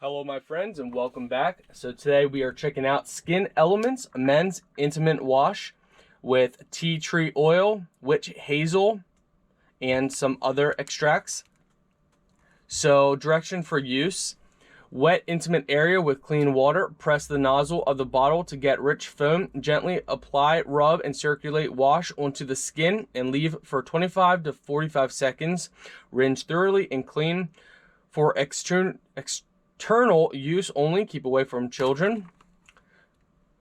Hello my friends and welcome back. So today we are checking out Skin Elements Men's Intimate Wash with tea tree oil, witch hazel, and some other extracts. So direction for use: wet intimate area with clean water. Press the nozzle of the bottle to get rich foam. Gently apply, rub, and circulate wash onto the skin and leave for 25 to 45 seconds. Rinse thoroughly and clean. For external use only, keep away from children.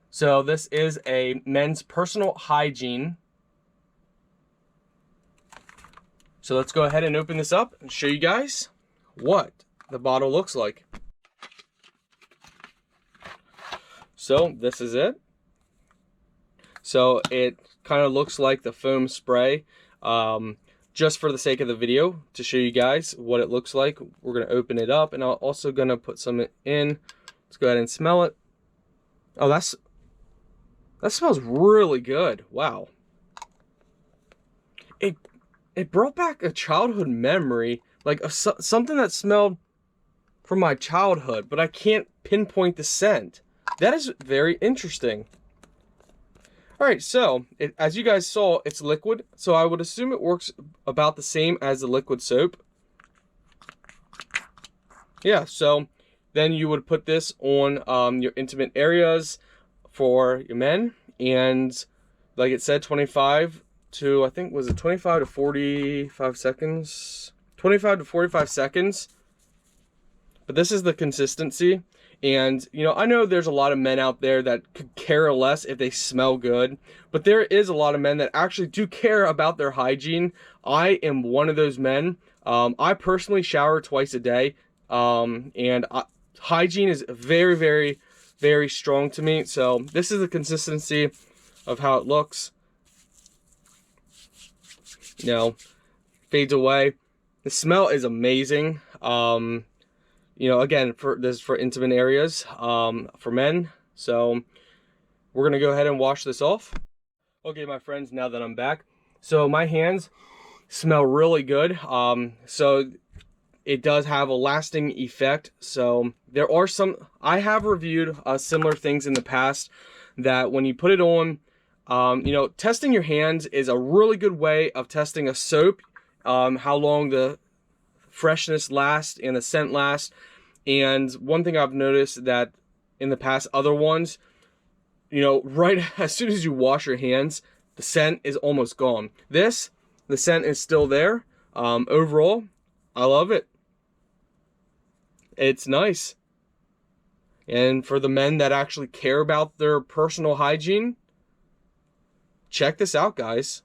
So this is a men's personal hygiene. So let's go ahead and open this up and show you guys what the bottle looks like. So this is it. So it kind of looks like the foam spray. Just for the sake of the video, to show you guys what it looks like, we're going to open it up, and I'm also going to put some in. Let's go ahead and smell it. Oh, that smells really good. Wow. It brought back a childhood memory, like something that smelled from my childhood, but I can't pinpoint the scent. That is very interesting. All right, so as you guys saw, it's liquid, so I would assume it works about the same as the liquid soap. Yeah, so then you would put this on your intimate areas for your men, and like it said, 25 to, I think, was it 25 to 45 seconds? 25 to 45 seconds. But this is the consistency. And, you know, I know there's a lot of men out there that could care less if they smell good, but there is a lot of men that actually do care about their hygiene. I am one of those men. I personally shower twice a day, hygiene is very, very, very strong to me. So this is the consistency of how it looks. You know, fades away. The smell is amazing. You know, again, this is for intimate areas, for men. So we're gonna go ahead and wash this off. Okay, my friends, now that I'm back, so my hands smell really good. So it does have a lasting effect. So there are some, I have reviewed similar things in the past that when you put it on, you know, testing your hands is a really good way of testing a soap, how long the freshness lasts and the scent lasts. And one thing I've noticed that in the past, other ones, you know, right as soon as you wash your hands, the scent is almost gone. This, the scent is still there. Overall, I love it. It's nice. And for the men that actually care about their personal hygiene, check this out, guys.